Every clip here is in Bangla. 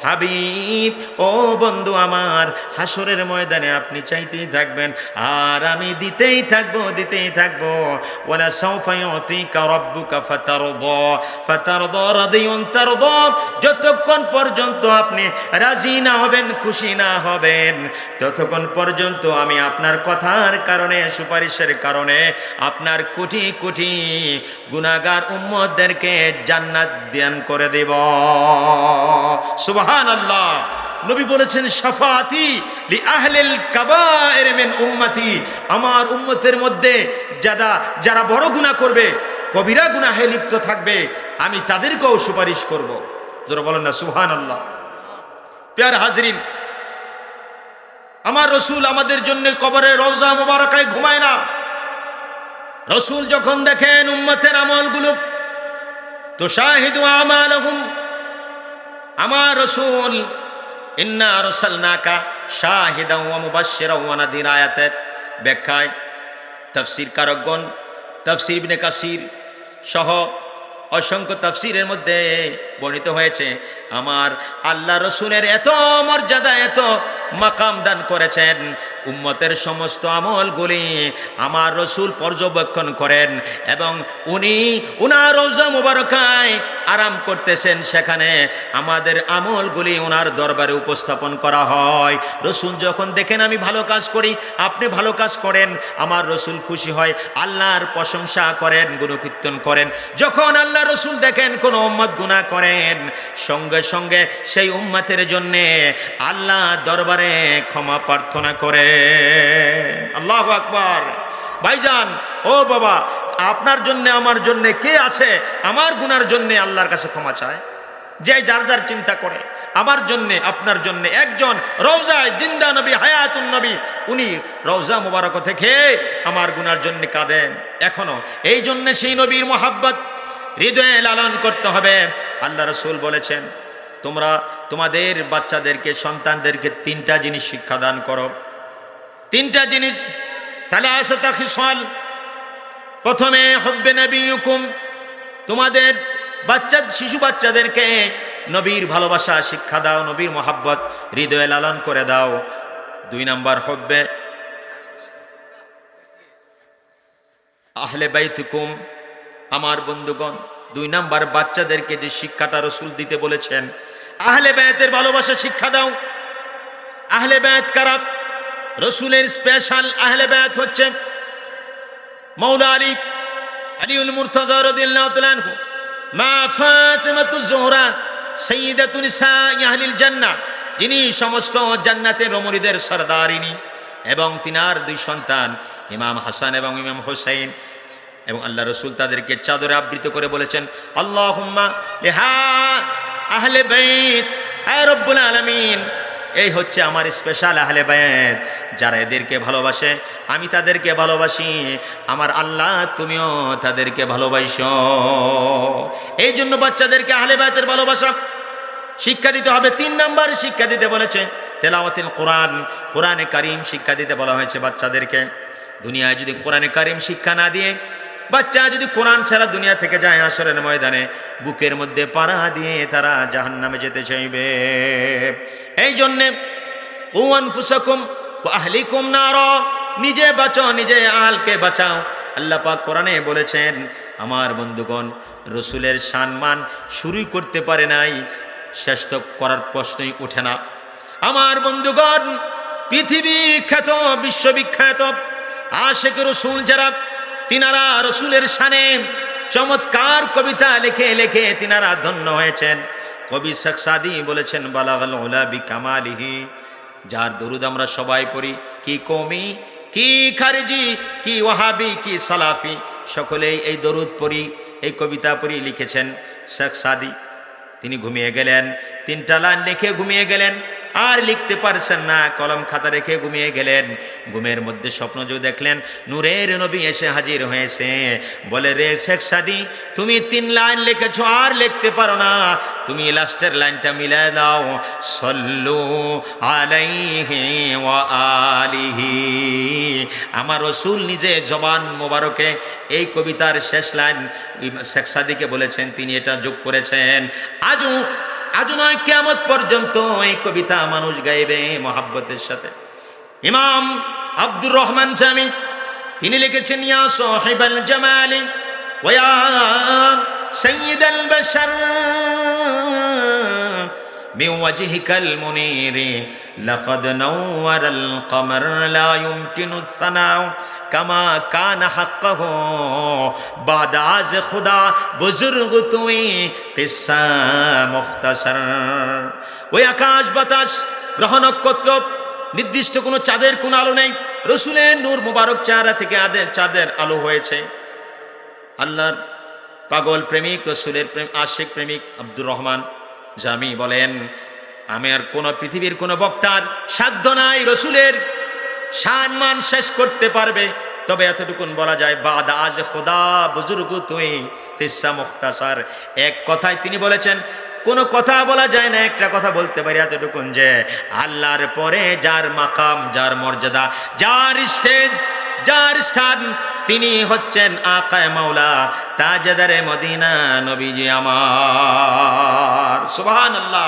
হাবিব, ও বন্ধু আমার, হাসরের ময়দানে আপনি চাইতেই থাকবেন আর আমি দিতেই থাকবো, দিতেই থাকবো। ওয়ালা সাউফা ইউতিকা রাব্বুকা ফাতারদা রাদিয়ান তারদা, যতক্ষণ পর্যন্ত আপনি রাজি না হবেন, খুশি না হবেন, ততক্ষণ পর্যন্ত আমি আপনার কথার কারণে, সুপারিশের কারণে আপনার কোটি কোটি গুনাহগার উম্মতদেরকে জান্নাত দান করে দেব। সুবহানাল্লাহ। নবী বলেছেন শাফাআতি লি আহলিল কাবায়ের মিন উম্মতি, আমার উম্মতের মধ্যে যারা বড় গুনাহ করবে, কবিরা গুনাহে লিপ্ত থাকবে, আমি তাদেরকেও সুপারিশ করব। যারা বলেন না সুবহানাল্লাহ। প্রিয় হাজরিন, আমার রসুল আমাদের জন্য কবরের রওজা মুবারাকায় ঘুমায় না। রসুল যখন দেখেন উম্মতের আমলগুলো, তো শাহিদু আমালহুম, আমার রসুল ইন্না আরসালনাকা শাহিদাও ওয়া মুবাশশিরাও ওয়া নাযীরা আয়াতের ব্যাখ্যায় তাফসীর কারকগণ, তাফসীর ইবনে কাসির সহ অসংখ্য তাফসীরের মধ্যে বর্ণিত হয়েছে, আমার আল্লাহ রসুলের এত মর্যাদা, এত মাকাম দান করেছেন, উম্মতের সমস্ত আমলগুলি আমার রসুল পর্যবেক্ষণ করেন এবং উনার রওজা মুবারকায় আরাম করতেছেন, সেখানে আমাদের আমলগুলি ওনার দরবারে উপস্থাপন করা হয়। রসুল যখন দেখেন আমি ভালো কাজ করি, আপনি ভালো কাজ করেন, আমার রসুল খুশি হয়, আল্লাহর প্রশংসা করেন, গুণকীর্তন করেন। যখন আল্লাহ রসুল দেখেন কোন উম্মত গুনাহ করেন, সঙ্গে সঙ্গে সেই উম্মতের জন্যে আল্লাহ দরবারে ক্ষমা প্রার্থনা করে। আল্লাহু আকবার। ভাইজান, ও বাবা, আপনার জন্য আমার জন্য কে আছে আমার গুনার জন্য আল্লাহর কাছে ক্ষমা চায়? যে যার যার চিন্তা করে, আমার জন্য আপনার জন্য একজন রওজায় জিন্দা নবী, হায়াতুন নবী, উনি রওজা মুবারক থেকে আমার গুনার জন্য কাঁদেন এখনো। এই জন্য সেই নবীর মহাব্বত হৃদয়ে লালন করতে হবে। আল্লাহ রাসূল বলেছেন, তোমরা তোমাদের বাচ্চাদেরকে, সন্তানদেরকে তিনটা জিনিস শিক্ষা দান করো। তিনটা জিনিস, সালাসাতা খিসাল। প্রথমে হুব্বে নবিয়ুকুম, তোমাদের শিশু বাচ্চাদেরকে নবীর ভালোবাসা শিক্ষা দাও, নবীর মহাব্বত হৃদয়ে লালন করে দাও। 2 নাম্বার হুব্বে আহলে বাইতুকুম, আমার বন্ধুগণ, 2 নাম্বার বাচ্চাদেরকে যে শিক্ষাটা রসুল দিতে বলেছেন, আহলে বায়তের ভালোবাসা শিক্ষা দাও। আহলে বায়ত কারা? রসুলের স্পেশাল আহলে বায়ত হচ্ছে মাওলা আলীউল মুরতাজা রাদিয়াল্লাহু তাআলা আনহু, মা ফাতিমাতুজ জোহরা সাইয়্যিদাতুন নিসাই আহলিল জান্নাহ, যিনি সমস্ত জান্নাতের রমণীদের সরদারিনী, এবং তিনার 2 সন্তান ইমাম হাসান এবং ইমাম হুসাইন। এবং আল্লাহ রসুল তাদেরকে চাদরে আবৃত করে বলেছেন, আল্লাহুম্মা লিহা আহলে বাইত, আয় রব্বুল আলামিন, এই হচ্ছে আমার স্পেশাল আহলে বায়াত, যারা এদেরকে ভালোবাসে আমি তাদেরকে ভালোবাসি, আমার আল্লাহ তুমিও তাদেরকে ভালোবাসো। এই জন্য বাচ্চাদেরকে আহলে বায়াতের ভালোবাসা শিক্ষা দিতে হবে। 3 নাম্বার শিক্ষা দিতে বলেছে তেলাওয়াতুল কোরআন, কোরআনে কারীম শিক্ষা দিতে বলা হয়েছে বাচ্চাদেরকে। দুনিয়ায় যদি কোরআনে কারীম শিক্ষা না দিয়ে বাচ্চা যদি কোরআন ছাড়া দুনিয়া থেকে যায়, হাসরের ময়দানে বুকের মধ্যে পাড়া দিয়ে তারা জাহান্নামে যেতে চাইবে। এই জন্যে কু আনফুসাকুম ওয়া আহলিকুম নারা, নিজে বাঁচাও, নিজে আহলকে বাঁচাও। আল্লাহ পাক কোরআনে বলেছেন, আমার বন্ধুগণ, রসুলের সম্মান শুরুই করতে পারে নাই, শেষ তো করার প্রশ্নই ওঠে না। আমার বন্ধুগণ, পৃথিবী খ্যাত, বিশ্ববিখ্যাত আশিক রসুল যারা, তিনারা রসুলের শানে চমৎকার কবিতা লিখে লিখে তিনারা ধন্য হয়েছেন। কবি শেখ সাদি বলেছেন, বালাগাল উলা বিকামালিহি, যার দরুদ আমরা সবাই পড়ি, কি কওমি, কি খারিজি, কি ওয়াহাবি, কি সালাফি, সকলেই এই দরুদ পড়ি, এই কবিতা পড়ি। লিখেছেন শেখ সাদি। তিনি ঘুমিয়ে গেলেন, 3টা লাইন লিখে ঘুমিয়ে গেলেন, আর লিখতে পারছেন না, কলম খাতা রেখে ঘুমিয়ে গেলেন। ঘুমের মধ্যে স্বপ্ন যে দেখলেন, নূরের নবী এসে হাজির হয়েছে। বলে, রে শেখ সাদি, তুমি 3 লাইন লিখেছো, আর লিখতে পারো না, তুমি লাস্টের লাইনটা মিলাই দাও, সল্লু আলাইহি ওয়া আলিহি। আমার রসুল নিজে জবান মোবারকে এই কবিতার শেষ লাইন শেখ সাদিকে বলেছেন, তিনি এটা যোগ করেছেন। আজ নয় কিয়ামত পর্যন্ত এই কবিতা মানুষ গাইবে মহাব্বতের সাথে। ইমাম আব্দুর রহমান জামি তিনি লিখেছেন, ইয়া সাহিবাল জামালি ওয়া ইয়া সাইয়্যিদাল বাশার মিন ওয়াজহিকাল মুনীরি লাকাদ নাওয়ারাল কমার লা ইউমকিনু সানাউ কামা কানা হাক্কাহু বাদা আজ খুদা বুজুর্গ তুই কিসসা মুখতাসার। ওই আকাশ বাতাস গ্রহ নক্ষত্র নির্দিষ্ট কোনো চাঁদের কোনো আলো নেই, রসুলের নূর মুবারক চেহারা থেকে চাঁদের আলো হয়েছে। আল্লাহর পাগল প্রেমিক, রসুলের আশিক প্রেমিক আব্দুর রহমান জামি বলেন, আমি আর কোন পৃথিবীর কোন বক্তার সাধ্য নাই রসুলের সম্মান শেষ করতে পারবে, তবে এতটুকুন বলা যায়, বাদ আজ খোদা বুজুর্গ তুই কিসসা মুখতাসার। এক কথায় তিনি বলেছেন, কোনো কথা বলা যায় না, একটা কথা বলতে পারি এতটুকুন যে আল্লাহর পরে যার মাকাম, যার মর্যাদা, যার স্টেজ, যার স্থান, তিনি হচ্ছেন আকায়ে মাওলা তাজদারে মদিনা নবীজি আমার। সুবহানাল্লাহ।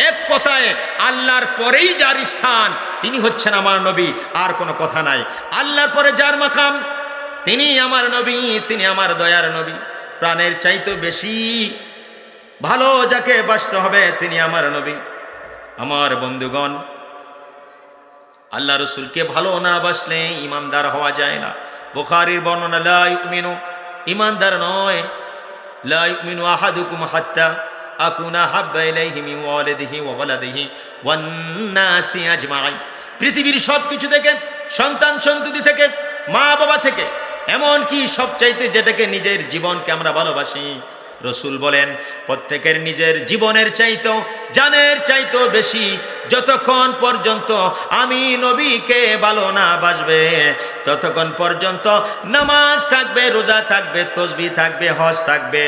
এক কথায় আল্লাহর পরেই যার স্থান, তিনি হচ্ছেন আমার নবী, আর কোনো কথা নাই। আল্লাহর পরে যার মাকাম, তিনি আমার নবী, তিনি আমার দয়ার নবী। প্রাণের চাইতে বেশি ভালো যাকে বাসতে হবে, তিনি আমার নবী। আমার বন্ধুগণ, আল্লাহ রসুলকে ভালো না বাসলে ইমানদার হওয়া যায় না। বুখারীর বর্ণনা, লা ইউমিনু, ইমানদার নয়, লা ইউমিনু আহাদুকুম হাত্তা আকুনা হাব্বা ইলাইহি মিন ওয়ালিদিহি ওয়া ওয়ালাদিহি ওয়ান নাসি আজমাইন। পৃথিবীর সব কিছু থেকে, সন্তান সন্ততি থেকে, মা বাবা থেকে, এমন কি সবচাইতে যেটাকে নিজের জীবনকে আমরা ভালোবাসি, রসুল বলেন প্রত্যেকের নিজের জীবনের চাইতেও, জানের চাইতেও বেশি যতক্ষণ পর্যন্ত আমি নবীকে ভালো না বাসবে, ততক্ষণ পর্যন্ত নামাজ থাকবে, রোজা থাকবে, তাসবিহ থাকবে, হজ থাকবে,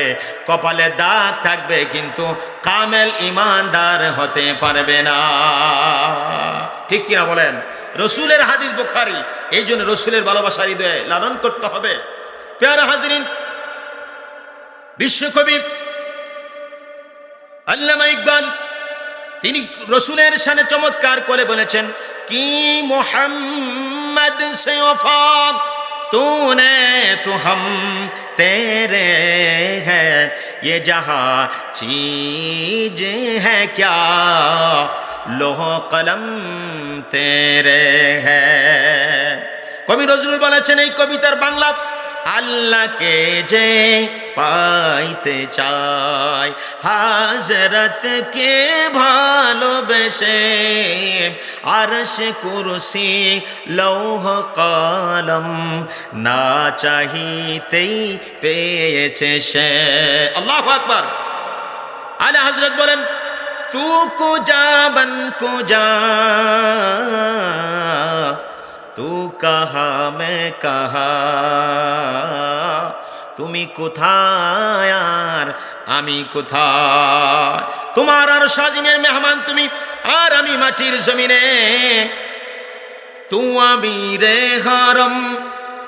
কপালে দাগ থাকবে, কিন্তু কামেল ঈমানদার হতে পারবে না। ঠিক কিনা বলেন? রসুলের হাদিস বুখারী। এই জন্য রসুলের ভালোবাসার হৃদয়ে লালন করতে হবে। প্যারা হাজরিন, বিশ্বকবি আল্লামা ইকবাল তিনি রসুলের শানে চমৎকার করে বলেছেন, কি মোহাম্মদ সে ওফা তূনে তো হাম তেরে হ্যাঁ, ये जहां चीज है क्या लोह कलम तेरे हैं। কবি নজরুল বলেছেন এই কবিতার বাংলা, আল্লাহকে যে পাইতে চাই, হাজরতকে ভালোবেসে, আরশ কুরসি লৌহ কলম না চাহিতেই পেয়েছে সে। আল্লাহু আকবার। আলা হযরত বলেন, তু কুজা বন কুজা, তু কাহা মে কাহা, তুমি কোথায় আর আমি কোথায়। তোমার আর সাজিমের মেহমান তুমি, আর আমি মাটির জমিনে। তু আমিরে হারম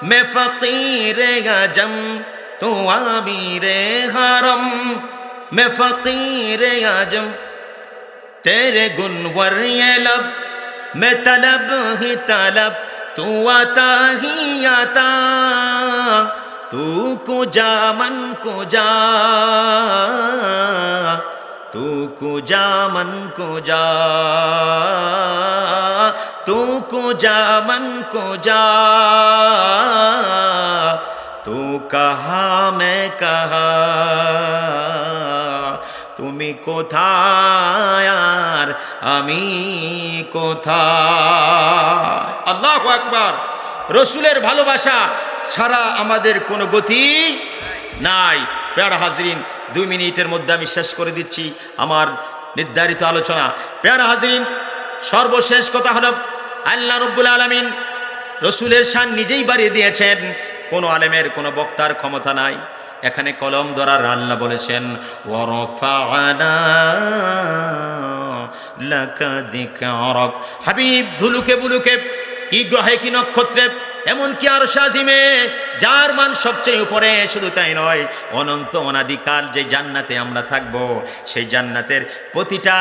মে ফকিরে আজম, তু আমিরে হারম মে ফকিরে আজম, তেরে গুনওয়ার ये लब मैं तलब ही तलब, तू आता ही आता, तू कुजा मन कुजा, तू कुजा मन कुजा, तू कुजा मन कुजा, तू कहा मैं कहा, তুমি কোথায় আর আমি কোথায়। আল্লাহু আকবার। রসুলের ভালোবাসা ছাড়া আমাদের কোনো গতি নাই। প্যারা হাজরিন, 2 মিনিটের মধ্যে আমি শেষ করে দিচ্ছি আমার নির্ধারিত আলোচনা। প্যারা হাজরিন, সর্বশেষ কথা হলো, আল্লাহ রাব্বুল আলামিন রসুলের শান নিজেই বাড়িয়ে দিয়েছেন। কোনো আলেমের, কোনো বক্তার ক্ষমতা নাই। এখানে কলম ধরার আল্লাহ বলেছেন, ওয়ারফা'না লাকা যিকরাক। হাবিব ধুলুকে বুলুকে, কি গ্রহে কি নক্ষত্রে, এমন কি আরশ আজিমে যার মান সবচেয়ে উপরে। শুধু তাই নয়, অনন্ত অনাদিকাল যে জান্নাতে আমরা থাকব, সেই জান্নাতের প্রতিটা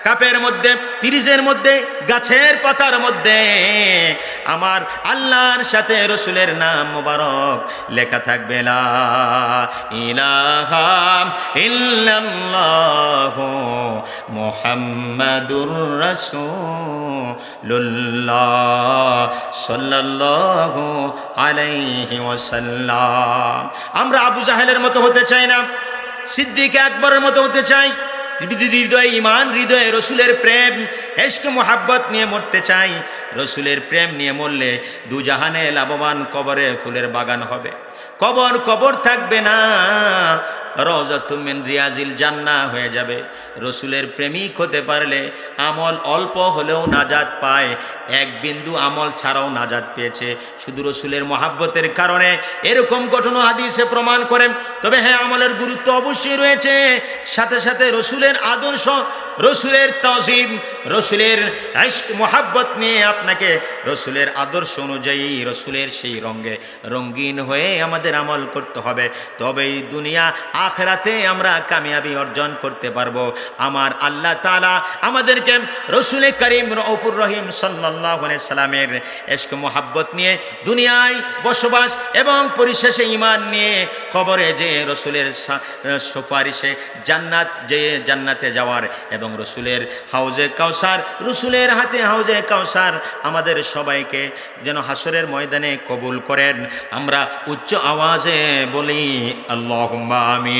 কাপের মধ্যে, ফ্রিজের মধ্যে, গাছের পাতার মধ্যে আমার আল্লাহর সাথে রসুলের নাম মোবারক লেখা থাকবে, লা ইলাহা ইল্লাল্লাহু মুহাম্মাদুর রাসূলুল্লাহ সাল্লাল্লাহু আলাইহি ওয়াসাল্লাম। আমরা আবু জাহেলের মতো হতে চাই না, সিদ্দিক আকবরের মতো হতে চাই। হৃদয়ে ঈমান, হৃদয়ে রসুলের প্রেম, ইশক মোহাব্বত নিয়ে মরতে চাই। রসুলের প্রেম নিয়ে মরলে দুজাহানে লাভবান, কবরে ফুলের বাগান হবে, কবর থাকবে না, রওজাতুম মিন রিয়াজিল জান্নাহ হয়ে যাবে। রসুলের প্রেমিক হতে পারলে আমল অল্প হলেও নাজাত পায়। এক বিন্দু আমল ছাড়াও নাজাত পেয়েছে শুধু রসুলের মহাব্বতের কারণে। এরকম ঘটনা হাদিসে প্রমাণ করেন। তবে হ্যাঁ, আমলের গুরুত্ব অবশ্যই রয়েছে, সাথে সাথে রসুলের আদর্শ, রসুলের তাজিম, রসুলের ইশক মোহাব্বত নিয়ে আপনাকে রসুলের আদর্শ অনুযায়ী রসুলের সেই রঙে রঙিন হয়ে আমাদের আমল করতে হবে। তবেই দুনিয়া আখিরাতে আমরা কামিয়াবি অর্জন করতে পারবো। আমার আল্লাহ তাআলা আমাদেরকে রসুল করিম রউফুর রহিম সাল্লাল্লাহু আলাইহি সাল্লামের ইশক মোহাব্বত নিয়ে দুনিয়ায় বসবাস এবং পরিশেষে ঈমান নিয়ে কবরে যে রসুলের সুপারিশে জান্নাতে যাওয়ার এবং রসুলের হাউজে কাউসার, রসুলের হাতে হাউজে কাউসার আমাদের সবাইকে যেন হাসরের ময়দানে কবুল করেন। আমরা উচ্চ আওয়াজে বলি আল্লাহুম্মা আমিন।